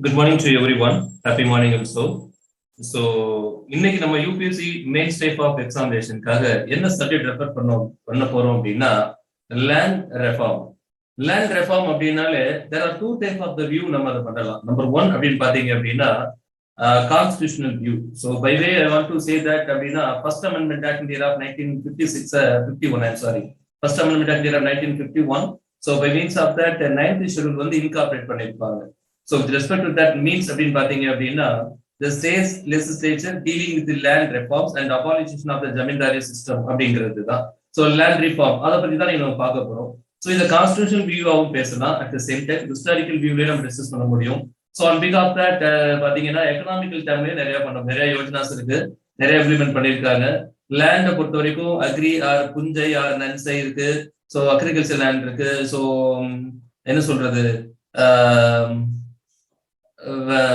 Good morning to everyone. Happy morning also. So, இன்னைக்கு நம்ம UPSC main step of எக்ஸாமினேஷனுக்காக என்ன subject refer பண்ண போறோம் அப்படின்னா லேண்ட் ரெஃபார்ம். லேண்ட் ரெஃபார்ம் அப்படின்னாலே there are two type of the view நம்ம அதை பண்ணலாம். நம்பர் ஒன் அப்படின்னு பாத்தீங்க அப்படின்னா constitutional view. So by way I want to say that அப்படின்னா first amendment act in year of 1951 I'm sorry first amendment act year of 1951. So by means of that 9th schedule வந்து incorporate பண்ணியிருப்பாங்க. So with respect to that means அப்படின்னு பாத்தீங்க அப்படின்னா the state's legislature dealing with the land reforms and abolition of the zamindari system அப்படிங்கிறது தான். So land reform அதை பத்தி தான் நம்ம பார்க்க போறோம். So இந்த கான்ஸ்டிடியூஷனல் வியூவாகவும் பேசலாம், at the same time historical வியூவிலே நம்ம டிஸ்கஸ் பண்ண முடியும். So on because of that பாத்தீங்கன்னா எக்கனாமிக்கல் டேர்ம்லயே நிறைய யோஜனாஸ் இருக்கு, நிறைய இம்ப்ளிமெண்ட் பண்ணியிருக்காங்க. லேண்டை பொறுத்த வரைக்கும் அக்ரி ஆர் புஞ்சை ஆர் நன்சை இருக்கு. ஸோ அக்ரிகல்ச்சர் லேண்ட் இருக்கு. ஸோ என்ன சொல்றது,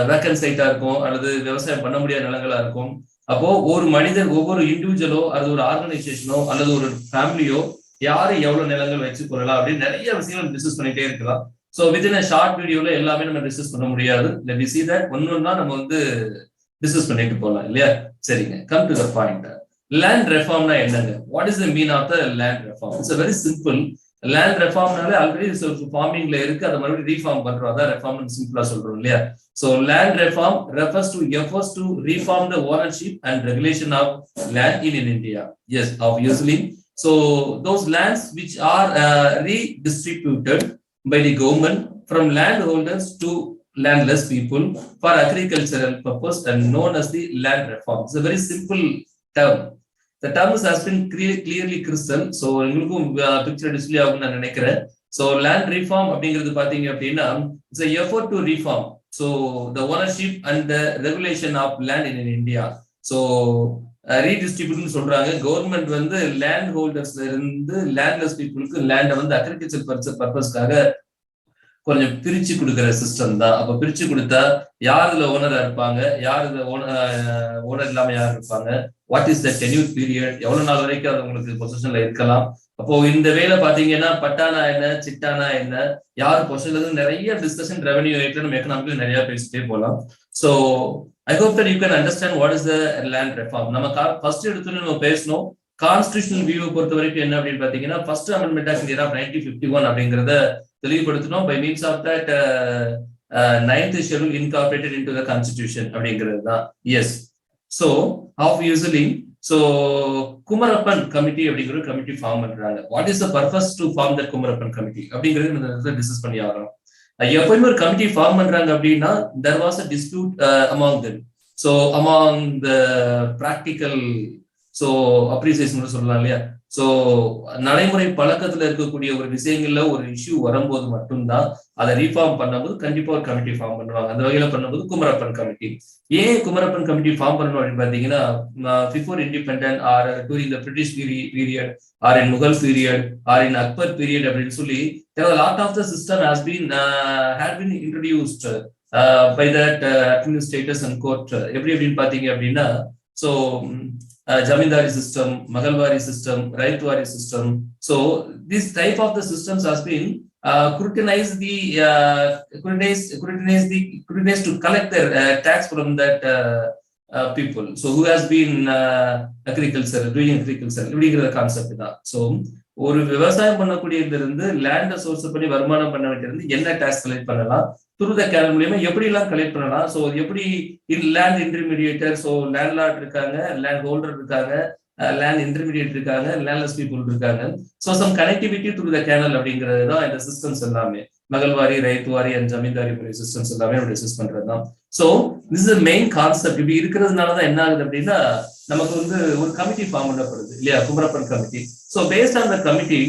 வேக்கன்ட் சைட்டா இருக்கும் அல்லது விவசாயம் பண்ண முடியாத நிலங்களா இருக்கும். அப்போ ஒரு மனிதர், ஒவ்வொரு இண்டிவிஜுவலோ அல்லது ஒரு ஆர்கனைசேஷனோ அல்லது ஒரு ஃபேமிலியோ யாரு எவ்வளவு நிலங்கள் வச்சு கொள்ளலாம் அப்படின்னு நிறைய விஷயங்கள் டிஸ்கஸ் பண்ணிட்டே இருக்கலாம். ஸோ வித்தின் அ ஷார்ட் வீடியோல எல்லாமே நம்ம டிஸ்கஸ் பண்ண முடியாது. லெட் வி சீ தட் ஒன்னொன்னா நம்ம வந்து டிஸ்கஸ் பண்ணிட்டு போகலாம் இல்லையா? சரிங்க, come to the point. Land ரெஃபார்ம்னா என்னங்க? What is the mean of the land reform? It's very simple. Land ரெஃபார்ம்னாலே ஆல்ரெடி ஃபார்மிங்ல இருக்கு, அதை மறுபடியும் ரீஃபார்ம் பண்றோம், அதான் ரெஃபார்ம் சிம்பிளா சொல்றோம் இல்லையா? So land reform refers to efforts to reform the ownership and regulation of land in India. Yes, obviously. So those lands which are redistributed by the government from landholders to landless people for agricultural purpose and known as the land reform. It's a very simple term. The term has been clearly crystal. So உங்களுக்கும் picture display ஆகும் நான் நினைக்கிறேன். So land reform அப்படிங்கிறது பாத்தீங்க அப்படின்னா it's a effort to reform so the ownership and the regulation of land in India. So redistribution சொல்றாங்க. Government வந்து land ஹோல்டர்ஸ்ல இருந்து லேண்ட்லெஸ் பீப்புளுக்கு லேண்டை வந்து அக்ரிகல்ச்சர் பர்பஸ்க்காக கொஞ்சம் பிரிச்சு கொடுக்குற சிஸ்டம் தான். அப்ப பிரிச்சு கொடுத்தா யார் இதுல ஓனரா இருப்பாங்க, யார் இதுல ஓனர் இல்லாம யார் இருப்பாங்க, what is the tenure period, எவ்வளவு நாள் வரைக்கும் அது உங்களுக்கு பொசிஷன்ல இருக்கலாம். அப்போ இந்த வேலை பாத்தீங்கன்னா பட்டானா என்ன, சிட்டானா என்ன, யாரு பொசிஷன்ல நிறைய டிஸ்கஷன் ரெவன்யூ நம்ம எக்கனாமிக்ல நிறைய பேசிட்டே போகலாம். So I hope that you can understand what is the land reform. நம்ம ஃபர்ஸ்ட் எடுத்து நம்ம பேசணும். கான்ஸ்டிடியூஷனல் வியூவை பொறுத்த வரைக்கும் என்ன அப்படின்னு பாத்தீங்கன்னா first amendment act year of 1951 அப்படிங்கறத தெளிவுபடுத்தணும். By means of that 9th schedule incorporated into the constitution அப்படிங்கிறது தான். Yes. So obviously so Kumarappan committee அப்படிங்கிற கமிட்டி ஃபார்ம் பண்றாங்க. What is the purpose to form the Kumarappan committee அப்படிங்கிறது டிஸ்கஸ் பண்ணி ஆகணும். எப்பயுமே ஒரு கமிட்டி ஃபார்ம் பண்றாங்க அப்படின்னா there was a dispute among them. So among the practical so appreciation சொல்லலாம் இல்லையா? ஸோ நடைமுறை பழக்கத்துல இருக்கக்கூடிய ஒரு விஷயங்கள்ல ஒரு இஷ்யூ வரும்போது மட்டும்தான் அதை ரீஃபார்ம் பண்ணும்போது கண்டிப்பா ஒரு கமிட்டி ஃபார்ம் பண்ணுவாங்க. அந்த வகையில பண்ணும்போது குமரப்பன் கமிட்டி. ஏன் குமரப்பன் கமிட்டி ஃபார்ம் பண்ணணும் அப்படின்னு பாத்தீங்கன்னா before independent or during the British period or in Mughal period or in Akbar period அப்படின்னு சொல்லி lot of the system had been introduced by that administrators and court. எப்படி அப்படின்னு பாத்தீங்க அப்படின்னா so zamindari system, mahalwari system, ryotwari system. So this type of the systems has been scrutinized to collect their tax from that people. So who has been doing agriculture இப்படிங்கிற concept தான். So ஒரு விவசாயம் பண்ணக்கூடியதுல இருந்து லேண்டை சோர்ஸ் பண்ணி வருமானம் பண்ண வேண்டியது என்ன டாக்ஸ் கலெக்ட் பண்ணலாம், த்ரூ த கேனல் மூலியமா எப்படி எல்லாம் கலெக்ட் பண்ணலாம். ஸோ எப்படி land intermediator, so landlord இருக்காங்க, லேண்ட் ஹோல்டர் இருக்காங்க, லேண்ட் இன்டர்மீடியேட் இருக்காங்க, லேண்ட்லெஸ் பீப்புள் இருக்காங்க. So some connectivity through the canal அப்படிங்கிறது தான் இந்த சிஸ்டம்ஸ் எல்லாமே. மகள்வாரி, ரைத்வாரி அண்ட் ஜமீன்தாரி சிஸ்டம்ஸ் எல்லாமே நம்ம டிஸ்கஸ் பண்றது தான். So this is main concept. இப்படி இருக்கிறதுனாலதான் என்ன ஆகுது அப்படின்னா நமக்கு வந்து ஒரு கமிட்டி ஃபார்ம் பண்ணப்படுது இல்லையா, Kumarappan committee. So based on the committee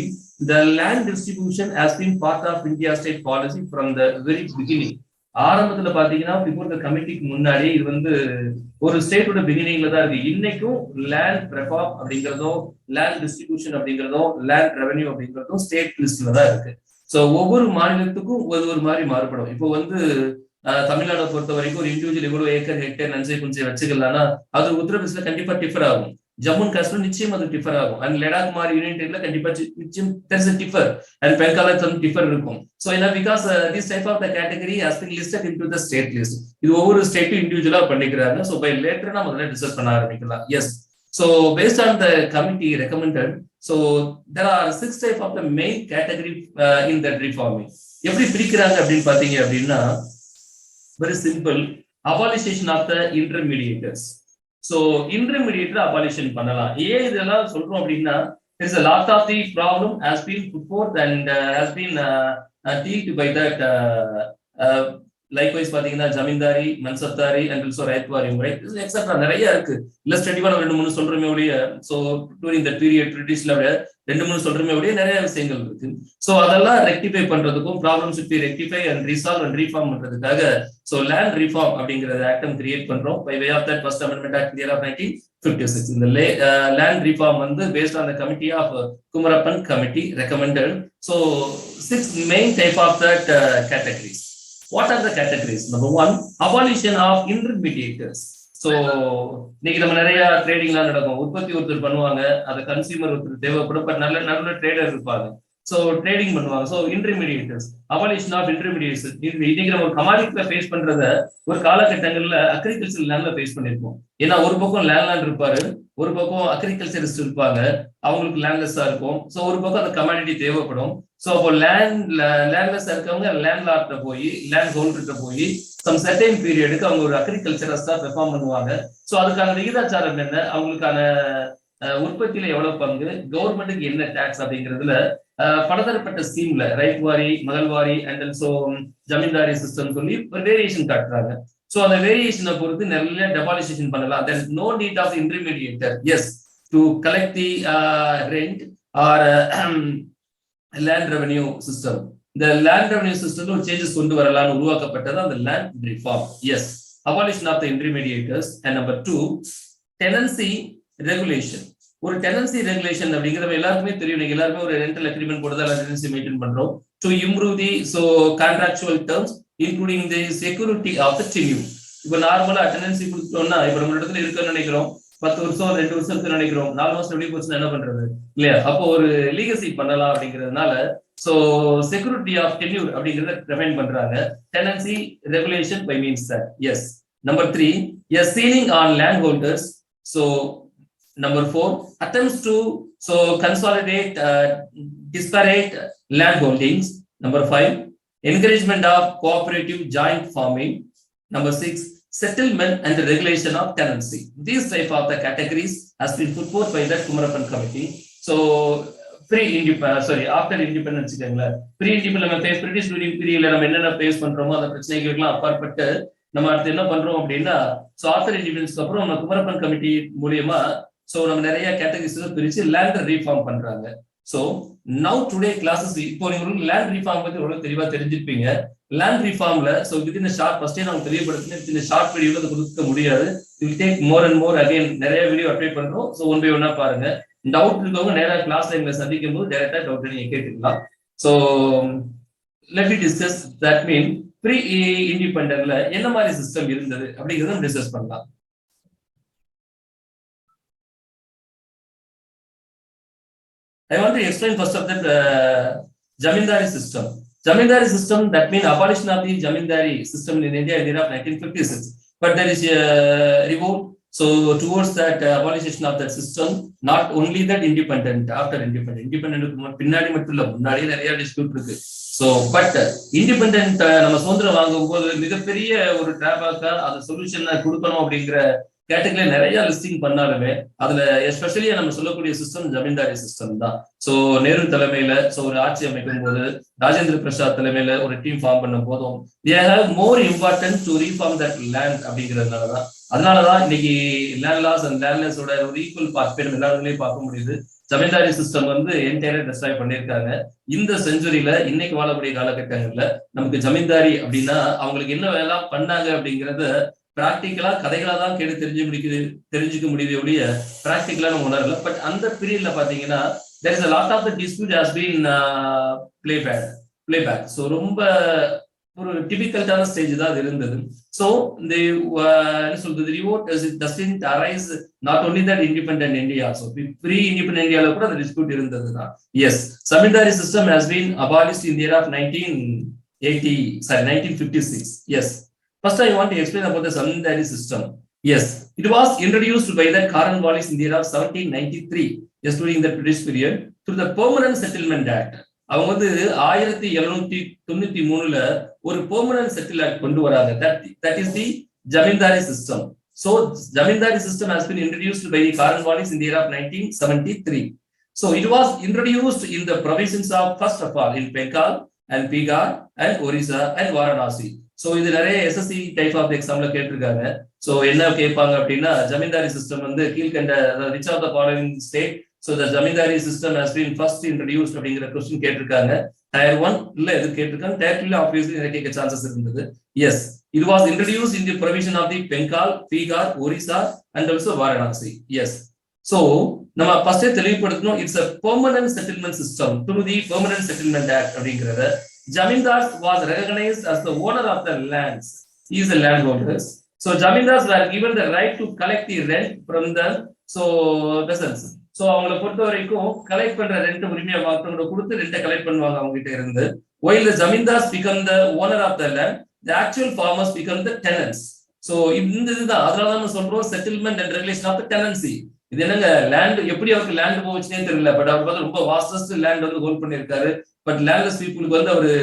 the land distribution has been part of India state policy from the very beginning. ஆரம்பத்துல பாத்தீங்கன்னா பிஃபோர் த கமிட்டிக்கு முன்னாடி இது வந்து ஒரு ஸ்டேட்டோட பிகினிங்ல தான் இருக்கு. இன்னைக்கும் லேண்ட் ரெஃபார்ம் அப்படிங்கிறதும் லேண்ட் டிஸ்ட்ரிபியூஷன் அப்படிங்கிறதும் லேண்ட் ரெவன்யூ அப்படிங்கிறதும் ஸ்டேட் லிஸ்ட்ல தான் இருக்கு. ஸோ ஒவ்வொரு மாநிலத்துக்கும் ஒரு மாதிரி மாறுபடும். இப்போ வந்து தமிழ்நாடு பொறுத்த வரைக்கும் ஒரு இண்டிவிஜுவல் எவ்வளவு ஏக்கர், ஹெக்டேர், நஞ்சை புஞ்சை வச்சுக்கலாம்னா அது உத்தரப்பிரதேசல கண்டிப்பா டிஃபர் ஆகும். ஜம்மு அண்ட் காஷ்மீர் நிச்சயம் அது டிஃபர் ஆகும். அண்ட் லடாக் மாதிரி யூனியன் டெரிட்டரியில கண்டிப்பா நிச்சயம் தெர்ஸ் டிஃபர் அண்ட் பெங்கால டிஃபர் இருக்கும். ஸோ ஏன்னா because this type of the category has been listed into the state list. இது ஒவ்வொரு ஸ்டேட்டும் இண்டிவிஜுவலா பண்ணிக்கிறாங்க. ஸோ பை லேட்டர் நம்ம முதல்ல டிஸ்கஸ் பண்ண ஆரம்பிக்கலாம். S. So based on the committee recommended, so there are 6 type of the main category in that reforming. எப்படி பிரிக்கிறாங்க அப்படின்னு பாத்தீங்க அப்படின்னா very simple, abolition of the intermediates. So intermediate abolition பண்ணலாம். ஏன் இதெல்லாம் சொல்றோம் அப்படின்னா there is a lot of the problem has been put forth and has been dealt by that likewise பாத்தீங்கன்னா ஜமீன்தாரி, மன்சப்தாரி அண்ட் ஆல்சோ ரைத்வாரி முறை எக்ஸெட்ரா நிறைய இருக்கு. இல்லஸ்ட்ரேட்டிவா 2-3 சொல்றமே ஒழிய, சோ டூரிங் த பீரியட் பிரிட்டிஷ்ல 2-3 சொல்றமே ஒழிய நிறைய விஷயங்கள் இருக்கு. சோ அதெல்லாம் ரெக்டிஃபை பண்றதுக்கும் problems be rectify and resolve and reform பண்றதுக்காக சோ லேண்ட் ரீஃபார்ம் அப்படிங்கறது ஆக்டம் கிரியேட் பண்றோம் by way of that first amendment act year of 1956. இந்த லேண்ட் ரீஃபார்ம் வந்து based on the committee of Kumarappan committee recommended. So 6 main type of that categories. What are the categories? Number 1, abolition of intermediaries. So இன்னைக்கு நம்ம நிறைய ட்ரேடிங்லாம் நடக்கும். உற்பத்தி ஒருத்தர் பண்ணுவாங்க, அதை கன்சியூமர் ஒருத்தர் தேவைப்படும், பட் நல்ல ட்ரேடர் இருப்பாங்க. ஸோ ட்ரேடிங் பண்ணுவாங்க. So intermediators, abolition of intermediates. இன்னைக்கு நம்ம ஒரு கமாடிட்டில ஃபேஸ் பண்றத ஒரு காலகட்டங்கள்ல அக்ரிகல்ச்சர் லேண்ட்ல ஃபேஸ் பண்ணிருப்போம். ஏன்னா ஒரு பக்கம் லேண்ட் இருப்பாரு, ஒரு பக்கம் அக்ரிகல்ச்சரிஸ்ட் இருப்பாங்க, அவங்களுக்கு லேண்ட்லெஸ்ஸா இருக்கும். ஸோ ஒரு பக்கம் அந்த கமாடிட்டி தேவைப்படும். ஸோ அப்போ லேண்ட்லெஸ்ஸா இருக்கவங்க லேண்ட் லார்ட்ட போய், லேண்ட் ஹோல்டர்கிட்ட போய் சம் சர்டைன் பீரியடுக்கு அவங்க ஒரு அக்ரிகல்ச்சரஸ்டா பெர்ஃபார்ம் பண்ணுவாங்க. ஸோ அதுக்கான விகிதாச்சாரம் என்ன, அவங்களுக்கான உற்பத்தியில எவ்வளவு பங்கு, கவர்மெண்ட்டுக்கு என்ன டாக்ஸ் அப்படிங்கிறதுல பலதரப்பட்ட ஸ்கீம்ல ரைட்வாரி, மகள்வாரி அண்ட் ஆல்சோ ஜமீன்தாரி சிஸ்டம் சொல்லி ஒரு வேரியேஷன் காட்டுறாங்க. சோ அந்த வேரியேஷனை பொறுத்து நிறைய டெபாலிசேஷன் பண்ணலாம். there is no need of intermediator, yes, to collect the rent or land revenue system. இந்த land revenue system ஒரு சேஞ்சஸ் கொண்டு வரலாம்னு உருவாக்கப்பட்டது அந்த land reform. yes, abolition of the intermediators. And number 2, tenancy regulation. ஒரு டெனன்சி ரெகுலேஷன் அப்படிங்கிறது எல்லாருக்குமே தெரியும். நீங்க எல்லாருமே ஒரு ரெண்டல் அக்ரிமெண்ட் போட்டு தான் டெனன்சி மெயின்டைன் பண்றோம். To improve the so contractual terms including the security of the tenure. இப்போ நார்மலா டெனன்சி கொடுத்தோம்னா, இப்போ நம்ம இடத்துல இருக்குன்னு நினைக்கிறோம், 10 வருஷம் 2 வருஷம் இருக்குன்னு நினைக்கிறோம், 4 வருஷம் வெளியே போச்சுன்னா என்ன பண்றது இல்லையா? அப்போ ஒரு லீகசி பண்ணலாம் அப்படிங்கிறதுனால சோ செக்யூரிட்டி ஆஃப் டென்யூர் அப்படிங்கறத ரிமைண்ட் பண்றாங்க. Tenancy regulation by means that. Yes. Number 3, a ceiling on land holders. So number 4, attempts to consolidate disparate land holdings. Number 5, encouragement of cooperative joint farming. Number 6, settlement and the regulation of tenancy. These type of the categories has been put forth by the Kumarapan committee. So after independence pre-independence நம்ம face British ruling பீரியட்ல நம்ம என்னென்ன face பண்றோமோ அந்த பிரச்சனைகளுக்கு அப்பாற்பட்டு நம்ம அடுத்து என்ன பண்றோம் அப்படின்னா, சோ ஆஃப்டர் இண்டிபெண்டன்ஸ்க்கு அப்புறம் நம்ம குமரப்பன் கமிட்டி மூலியமா சோ நம்ம நிறைய கேட்டகரிஸ் பிரிச்சு லேண்ட் ரீஃபார்ம் பண்றாங்க. சோ நவ் டுடே கிளாஸஸ், இப்போ நீங்க லேண்ட் ரீஃபார்ம் பத்தி எவ்வளவு தெளிவா தெரிஞ்சிருப்பீங்க. லேண்ட் ரீஃபார்ம்ல சோ வித்தின் ஷார்ட் ஃபர்ஸ்டே நான் தெளிவுபடுத்தினேன், வித்தின் ஷார்ட் வீடியோல அது கொடுக்க முடியாது. You take more and more again நிறைய வீடியோ அப்டேட் பண்றோம். சோ ஒன் பை ஒன்னா பாருங்க. டவுட் இருக்கவங்க நேரா கிளாஸ் லைன்ல சந்திக்கும் போது டைரக்டா டவுட் நீங்க கேட்டுக்கலாம். So let me discuss that mean pre இண்டிபெண்டன்ட்ல என்ன மாதிரி சிஸ்டம் இருந்தது அப்படிங்கறத டிஸ்கஸ் பண்ணலாம். I want to explain first of that Zamindari system. Zamindari system, that means abolition of the Zamindari system in India in the year of 1956. But there is a revolt. So towards that abolition of that system, not only that independent, after independent பின்னாடி மட்டும் இல்ல, முன்னாடியே நிறைய dispute இருக்கு. So but independent நம்ம சுதந்திரம் வாங்கும் போது மிகப்பெரிய ஒரு டிராபேக்கா அந்த சொல்யூஷன் கொடுக்கணும் அப்படிங்கிற கேட்டகரி நிறைய லிஸ்டிங் பண்ணாலுமே அதுல எஸ்பெஷலி நம்ம சொல்லக்கூடிய சிஸ்டம் ஜமீன்தாரி சிஸ்டம் தான். சோ நேரு தலைமையில சோ ஒரு ஆட்சி அமைக்கும் போது, ராஜேந்திர பிரசாத் தலைமையில ஒரு டீம் ஃபார்ம் பண்ணும் போதும் they have more important to reform that land அப்படிங்கிறதுனாலதான். அதனாலதான் இன்னைக்கு லேண்ட் லாஸ் அண்ட் லேண்ட்லெஸோட ஒரு ஈக்குவல் பார்ட்டிசிபேட் எல்லா இடங்களையும் பார்க்க முடியுது. ஜமீன்தாரி சிஸ்டம் வந்து என்டையரா டிஸ்ட்ராய் பண்ணிருக்காங்க. இந்த செஞ்சுரியில இன்னைக்கு வாழக்கூடிய காலகட்டங்கள்ல நமக்கு ஜமீன்தாரி அப்படின்னா அவங்களுக்கு என்ன வேலை பண்ணாங்க அப்படிங்கறத பிராக்டிக்கலா கதைகளா தான் கேட்டு தெரிஞ்சுக்க முடியுது ஒழிய பிராக்டிக்கலா நம்ம உணரல. பட் அந்த பீரியட்ல பாத்தீங்கன்னா there is a lot of the dispute has been playback. So ரொம்ப ஒரு டிபிக்கல்டான ஸ்டேஜ் தான் அது இருந்தது. ஸோ இந்த என்ன சொல்றது revolt doesn't arise not only that independent India also, pre independent இந்தியாவில் கூட அந்த டிஸ்பியூட் இருந்தது தான். Yes, zamindari system has been abolished in the year of 1956. Yes, first I want to explain about the zamindari system. Yes, it was introduced by the Karanwalis in the year of 1793, just during the British period, through the Permanent Settlement Act. அவங்க வந்து 1793ல ஒரு permanent settle act கொண்டு வராங்க. that is the zamindari system. so zamindari system has been introduced by the Karanwalis in the year of 1973. so it was introduced in the provinces of, first of all, in Bengal and Bihar and Orissa and Varanasi. so இது நிறைய SSC type of எக்ஸாம்ல கேட்டிருக்காங்க. so என்ன கேட்பாங்க அப்படின்னா, zamindari system வந்து கீழ்கண்ட which of the following state so the zamindari system has been first introduced அப்படிங்கிற क्वेश्चन கேட்டிருக்காங்க. டயர் 1 இல்ல இது கேட்டிருக்காங்க, டயர் 2ல obviously நிறைய கேட்க சான்சஸ் இருந்தது. yes, it was introduced in the provision of the Bengal, Bihar, Orissa and also Varanasi. yes, so நம்ம first தெளிவுபடுத்தணும், it's a permanent settlement system through the Permanent Settlement Act அப்படிங்கறத. Zamindars was recognized as the owner of the lands. He is the landholders. So Zamindars were given the right to collect the rent from the peasants. So அவங்களை பொறுத்த வரைக்கும் collect பண்ற rent உரிமையை மற்றவங்க கொடுத்து ரெண்டை collect பண்ணுவாங்க அவங்க கிட்ட இருந்து. while the zamindars become the owner of the land, the actual farmers become the tenants. So இந்த இதுதான், அதனால நம்ம சொல்றோம் settlement and regulation of the tenancy. இது என்னங்க, லேண்ட் எப்படி அவருக்கு லேண்ட் போச்சுன்னே தெரியல, பட் அவர் வந்து ரொம்ப வாஸ்டஸ்ட் லேண்ட் வந்து ஹோல்ட் பண்ணிருக்காரு. பட் லேண்ட்லெஸ் பீப்புளுக்கு வந்து அவரு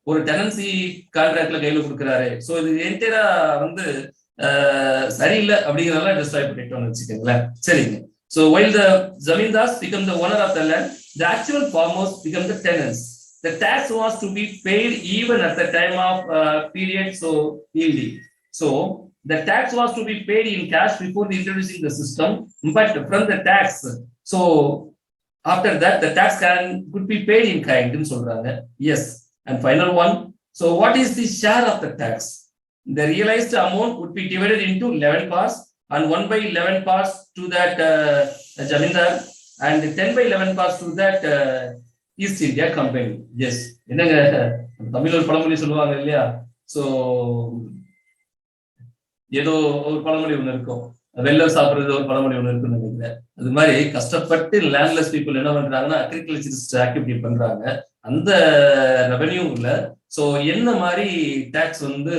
ஒரு டெனன்சி கான்ட்ராக்ட்ல கையில கொடுக்குறாரு. சோ இது என்டையரா வந்து சரியில்லை அப்படிங்கிறதெல்லாம் டிஸ்ட்ராய் பண்ணிட்டோம்னு வச்சுக்கோங்களேன். சரிங்க. So while the zamindars become the owner of the land, the actual farmers become the tenants. The tax was to be paid even at the time of period yielding. So the tax was to be paid in cash before introducing the system, but from the tax, so after that the tax could be paid in kind nu solranga. Yes, and final one, so what is the share of the tax? The realized amount would be divided into 11 parts, and 1/11 parts to that Jamindar, and 10/11 parts to that East India Company. Yes, என்னங்க தமிழ்ல ஒரு பழமொழி சொல்லுவாங்க இல்லையா? So ஏதோ ஒரு பழமொழி ஒண்ணு இருக்கும், வெள்ளம் சாப்பிடுறது ஒரு பழமொழி ஒண்ணு இருக்குன்னு நினைக்கிறேன். அது மாதிரி கஷ்டப்பட்டு லேண்ட்லெஸ் பீப்புள் என்ன பண்றாங்கன்னா அக்ரிகல்ச்சரிஸ்ட் ஆக்டிவிட்டி பண்றாங்க. அந்த ரெவென்யூ இல்ல. சோ என்ன மாதிரி டாக்ஸ் வந்து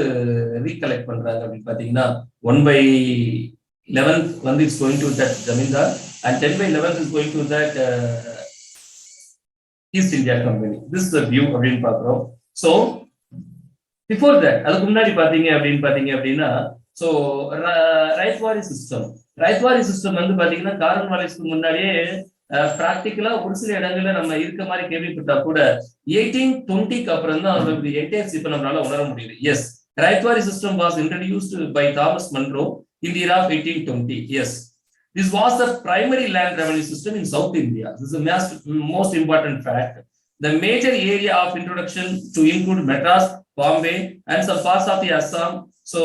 ரீகலெக்ட் பண்றாங்க அப்படின்னு பாத்தீங்கன்னா, 1/11 வந்து it's going to that zamindar, and 10/11 is going to that East India Company. This is the view அப்படின்னு பாக்குறோம். சோ பிஃபோர் தட், அதுக்கு முன்னாடி பாத்தீங்க அப்படின்னா சோ ரைத்வாரி சிஸ்டம் வந்து பாத்தீங்கன்னா காரன்வாலிஸ்க்கு முன்னாடியே பிராக்டிக்கலா ஒரு சில இடங்கள்ல நம்ம இருக்க மாதிரி கேள்விப்பட்டா கூட 1820க்கு அப்புறம் தான் அதோட என்டையர் இப்ப நம்மளால உணர முடியுது. Yes, ryotwari system was introduced by Thomas Munro in the year of 1820. Yes, this was the primary land revenue system in South India. This is the most important fact. The major area of introduction to include Madras, Bombay, and some parts of the Assam, so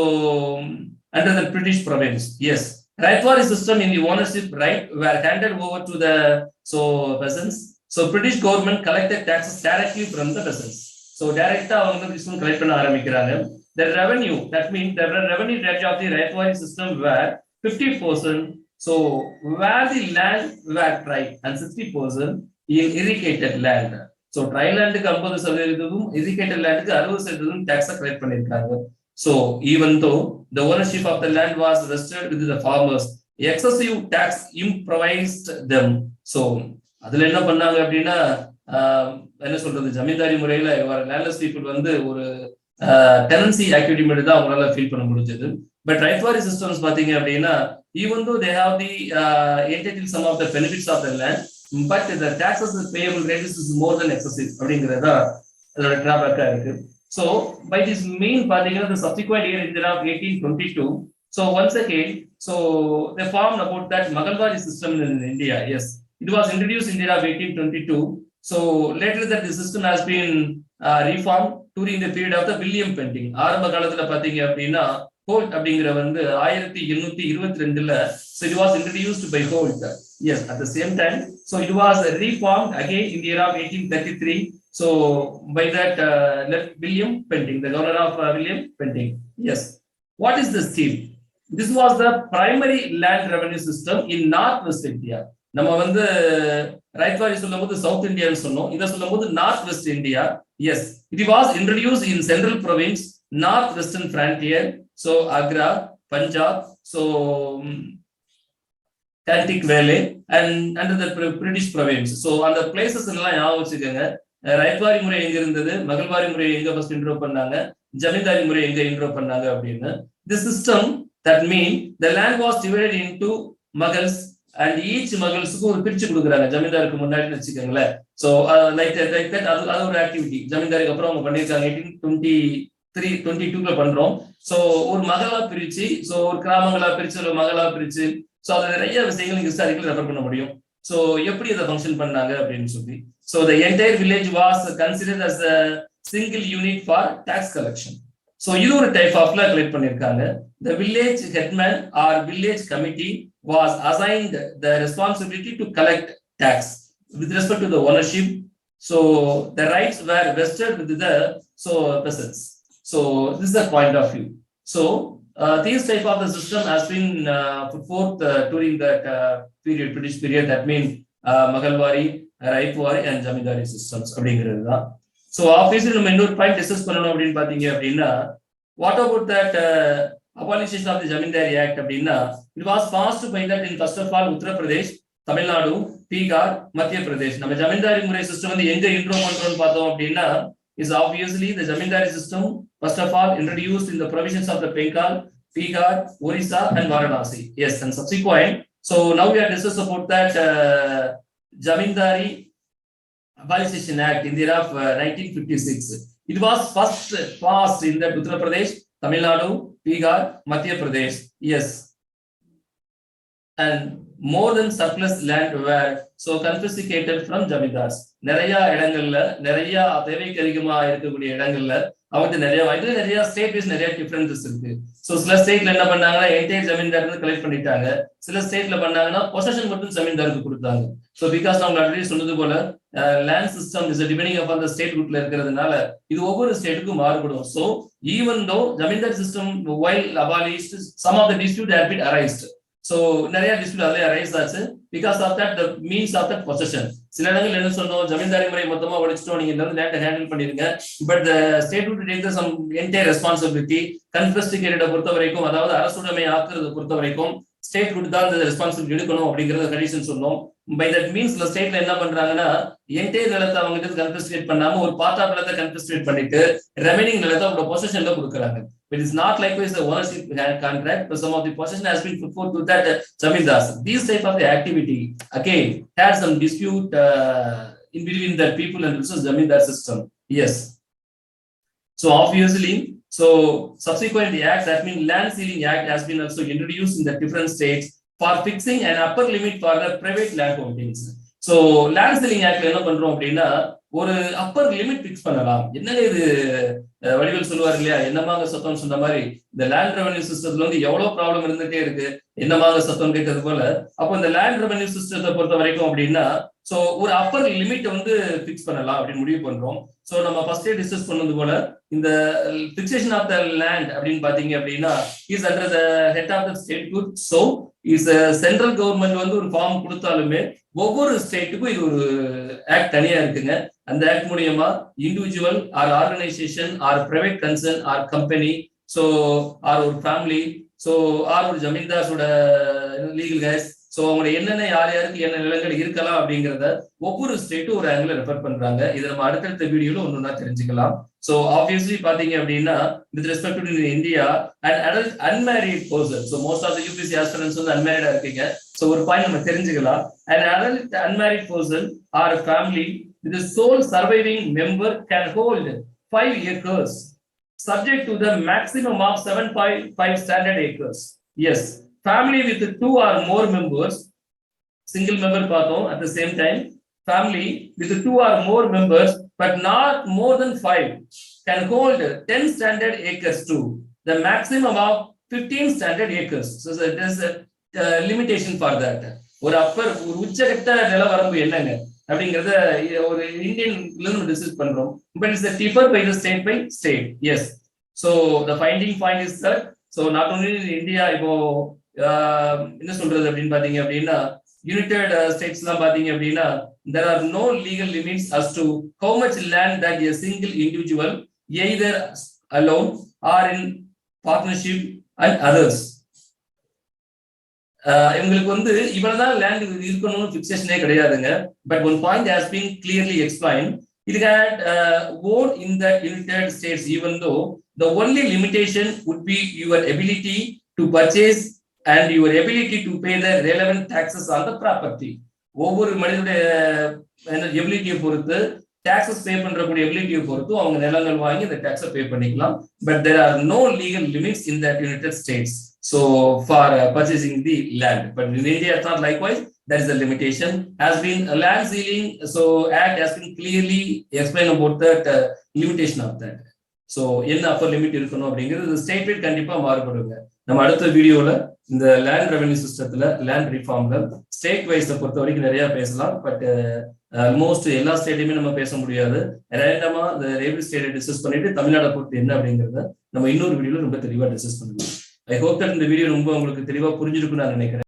under the British province. Yes, Raithwari system in the ownership right were handed over to the peasants. So British government collected taxes directly from the peasants. So directa avanga system collect panna aarambikranga. The revenue, that means the revenue rate of the Raithwari system were 50%. So where the land were dry and 60% in irrigated land. So dry land க்கு 50%, irrigated land க்கு 60% tax collect பண்ணிருக்காங்க. So even though the ownership of the land was vested with the farmers, excessive tax improvised them. So அதுல என்ன பண்ணாங்க அப்படின்னா, என்ன சொல்றது, ஜமீன்தாரி முறையில லேண்ட்லெஸ் பீப்புள் வந்து ஒரு டெனன்சி ஆக்டிவிட்டி மட்டும் தான் அவங்களால ஃபீல் பண்ண முடிஞ்சது. பட் ரைத்வாரி சிஸ்டம்ஸ் பாத்தீங்க அப்படின்னா, even though they have the entitled some of the benefits of the land, but the taxes payable rate is more than excessive அப்படிங்கறத அதோட டிராபேக்கா இருக்கு. So by this mean பாத்தீங்கன்னா the subsequent year in the year of 1822, so once again, so they formed about that Magalwari system in India. Yes, it was introduced in the year of 1822. So later that the system has been reformed during the period of the William Penting. ஆரம்ப காலத்துல பாத்தீங்க அப்படின்னா Holt அப்படிங்கிற வந்து 1822ல, so it was introduced by Holt. Yes, at the same time, so it was reformed again in the year of 1833. So by that left William Penting, the governor of William Penting. Yes. What is the scheme? This was the primary land revenue system in Northwest India. நம்ம வந்து right வாரி சொல்லும் போது south இந்தியான்னு சொன்னோம், இதை சொல்லும் போது north west India. Yes, it was introduce in central province, north western frontier, so Agra, Punjab, so Celtic Valley and under the British province. So அந்த பிளேசஸ் எல்லாம் ஞாபகம் வச்சுக்கோங்க. ரைட்வாரி முறை எங்க இருந்தது, மகள்வாரி முறை எங்க ஃபர்ஸ்ட் இன்ட்ரோ பண்ணாங்க, ஜமீன்தாரி முறை எங்க இன்ட்ரோ பண்ணாங்க அப்படின்னு. This system that mean the land was divided into Mughals and each Mughals-க்கு ஒரு பிரிச்சு கொடுக்குறாங்க ஜமீன்தாருக்கு முன்னாடி வச்சுக்கோங்களேன். ஸோ லைக் தட் அது ஒரு ஆக்டிவிட்டி ஜமீன்தாருக்கு அப்புறம் அவங்க பண்ணியிருக்காங்க. 1822 பண்றோம். ஸோ ஒரு மகளா பிரிச்சு, ஸோ ஒரு கிராமங்களா பிரிச்சு, ஒரு மகளா பிரிச்சு, ஸோ அது நிறைய விஷயங்கள் ஹிஸ்டாரிக்கல் ரெஃபர் பண்ண முடியும். ஸோ எப்படி அதை ஃபங்க்ஷன் பண்ணாங்க அப்படின்னு சொல்லி. So the entire village was considered as a single unit for tax collection. So இது ஒரு டைப் ஆஃப்ல கலெக்ட் பண்ணியிருக்காங்க. The village headman or village committee was assigned the responsibility to collect tax with respect to the ownership. So the rights were vested with the peasants. So this is the point of view. So this type of the system has been put forth during that period, British period. That means Maghalwari, Raitwari and Jamindari systems. So obviously நம்ம இன்னொரு point discuss பண்ணணும் அப்படின்னு பாத்தீங்க அப்படின்னா, what about that abolition of the zamindari act அப்படின்னா, it was passed by that in first of all Uttar Pradesh, Tamil Nadu, Bihar, Madhya Pradesh. நம்ம ஜமீன்தாரி முறை system வந்து எங்க இன்ட்ரோ பண்றோம்னு பார்த்தோம் அப்படின்னா, is obviously the Zamindari system, first of all, introduced in the provisions of the Bengal, Bihar, Orissa, and Varanasi. Yes, and subsequent. So now we are discussing about that Zamindari Abolition Act in the year of 1956. It was first passed in the Uttar Pradesh, Tamil Nadu, Bihar, Madhya Pradesh. Yes. And more than surplus land were so confiscated from Zamindars. நிறைய இடங்கள்ல, நிறைய தேவைக்கு அதிகமா இருக்கக்கூடிய இடங்கள்ல அவங்களுக்கு நிறைய state wise நிறைய டிஃபரன்சஸ் இருக்கு. ஸோ சில ஸ்டேட்ல என்ன பண்ணாங்கன்னா என்டையர் ஜமீன்தார் கலெக்ட் பண்ணிட்டாங்க, சில ஸ்டேட்ல பண்ணாங்கன்னா பொசஷன் மட்டும் ஜமீன்தாருக்கு கொடுத்தாங்க. ஸோ பிகாஸ் நம்ம ஆல்ரெடி சொன்னது போல land system is depending upon the state ரூட்ல இருக்கிறதுனால இது ஒவ்வொரு ஸ்டேட்டுக்கும் மாறுபடும். So even though zamindar system while abolished, some of the dispute had been arised. So நிறைய டிஸ்பியூட் அதிலே அரைஸ் ஆச்சு because of that the means of that possession. சில இடங்கள் என்ன சொன்னோம், ஜமீன்தாரி முறை மொத்தமா ஒழிச்சிட்டோம், நீங்க இந்த லேண்டை ஹேண்டில் பண்ணிருங்க, but the state would take some entire responsibility. கன்ஃபிஸ்கேட்டட பொறுத்த வரைக்கும், அதாவது அரசுடைமை ஆக்குறத பொறுத்த வரைக்கும் ஸ்டேட் வுட் தான் இந்த ரெஸ்பான்சிபிலிட்டி எடுக்கணும் அப்படிங்கறத கண்டிஷன் சொன்னோம். பை தட் மீன்ஸ் ஸ்டேட்ல என்ன பண்றாங்கன்னா என்டையர் நிலத்தை அவங்க கன்ஃபிஸ்கேட் பண்ணாம ஒரு பார்ட் ஆஃப் நிலத்தை கன்ஃபிஸ்கேட் பண்ணிட்டு ரெமைனிங் நிலத்தை அவங்க பொசஷன்ல கொடுக்குறாங்க. But it's not likewise the ownership contract, but some of the possession has been put forth to that Zamindars. These type of the activity again had some dispute in between the people and also Zamindar system. Yes. So obviously, so subsequent the act, that means land ceiling act has been also introduced in the different states for fixing an upper limit for the private land holdings. So land ceiling act என்ன பண்றோம் அப்படின்னா ஒரு upper limit fix பண்ணலாம். என்னங்க இது வடிவேல் சொல்லுவார் இல்லையா, என்னமாங்க சத்தம் சொன்ன மாதிரி இந்த லேண்ட் ரெவன்யூ சிஸ்டத்துல வந்து எவ்வளவு ப்ராப்ளம் இருந்துட்டே இருக்கு, என்னமாங்க சத்தம் கேட்டது போல. அப்போ இந்த லேண்ட் ரெவன்யூ சிஸ்டத்தை பொறுத்த வரைக்கும் அப்படின்னா சோ ஒரு அப்பர் லிமிட் வந்து பிக்ஸ் பண்ணலாம் அப்படின்னு முடிவு பண்றோம். சோ நம்ம ஃபர்ஸ்டே டிஸ்கஸ் பண்ணது போல இந்த பிக்சேஷன் ஆஃப் த லேண்ட் அப்படின்னு பாத்தீங்க அப்படின்னா is under the head of the state good. So is central government வந்து ஒரு ஃபார்ம் கொடுத்தாலுமே ஒவ்வொரு ஸ்டேட்டுக்கும் இது ஒரு ஆக்ட் தனியா இருக்குங்க. அந்த ஆக்ட் மூலியமா individual or organisation or private concern or company, so or ஒரு ஃபேமிலி, சோ ஆர் ஒரு ஜமீன்தாரோட லீகல் கைஸ், சோ அவங்க என்னென்ன யார் யாருக்கு என்ன நிலங்கள் இருக்கலாம் அப்படிங்கிறத ஒவ்வொரு ஸ்டேட்டும் ஒரு ஆங்கிள் ரெஃபர் பண்றாங்க. இதை நம்ம அடுத்தடுத்த வீடியோல ஒன்னொன்னா தெரிஞ்சுக்கலாம். சோ ஆப்வியஸ்லி பாத்தீங்க அப்படின்னா with respect to India and adult unmarried person, so most of the UPSC aspirants வந்து அன்மேரிடா இருக்கீங்க. சோ ஒரு பாயிண்ட் நம்ம தெரிஞ்சுக்கலாம். And adult unmarried person or family with the sole surviving member can hold 5 acres subject to the maximum of 7.5 standard acres. Yes, family with 2 or more members, single member பார்த்தோம். At the same time family with 2 or more members but not more than 5 can hold 10 standard acres too, the maximum of 15 standard acres. So there is a limitation for that. ஒரு அப்பர் ஒரு உச்சகட்ட நிலவரம்பு என்னங்க, அப்படிங்கறத ஒரு இந்தியன்ல நம்ம discuss பண்றோம். But it's differ by the state by state. Yes. So the finding point is that so not only India இப்போ என்ன சொல்றது அப்படின்னு பாத்தீங்க அப்படின்னா யுனைடெட் ஸ்டேட்ஸ் எல்லாம் பாத்தீங்க அப்படின்னா there are no legal limits as to how much land that a single individual either alone or in partnership and others. இவங்களுக்கு வந்து இவ்வளவுதான் லேண்ட் இருக்கணும்னு பிக்சேஷனே கிடையாதுங்க. But one point has been clearly explain. It had own in the United States, even though the only limitation would be your ability to purchase and your ability to pay the relevant taxes on the property. ஒவ்வொரு மனிதனுடைய எபிலிட்டியை பொறுத்து taxes பே பண்றக்கூடிய எபிலிட்டியை பொறுத்து அவங்க நிலங்கள் வாங்கி இந்த டாக்ஸை pay பண்ணிக்கலாம். But there are no legal limits in the United States so for purchasing the land. But in India it's not likewise. That is the limitation. Has been land ceiling, so act has been clearly explained about that limitation of that. So என்ன upper limit இருக்கணும் அப்படிங்கிறது state white கண்டிப்பா மாறுபடுங்க. நம்ம அடுத்த வீடியோல இந்த land revenue சிஸ்டத்துல land ரிஃபார்ம்ல ஸ்டேட் வைஸ் பொறுத்த வரைக்கும் நிறைய பேசலாம். பட் ஆல்மோஸ்ட் எல்லா ஸ்டேட்டையுமே நம்ம பேச முடியாது. ரேண்டமா இந்த ரெவென்யூ ஸ்டேட்டை டிஸ்கஸ் பண்ணிட்டு தமிழ்நாடு பொறுத்து என்ன அப்படிங்கறத நம்ம இன்னொரு வீடியோல ரொம்ப தெளிவா டிஸ்கஸ் பண்ணலாம். ஐ ஹோப் தட் இந்த வீடியோ ரொம்ப உங்களுக்கு தெளிவா புரிஞ்சிருக்குன்னு நான் நினைக்கிறேன்.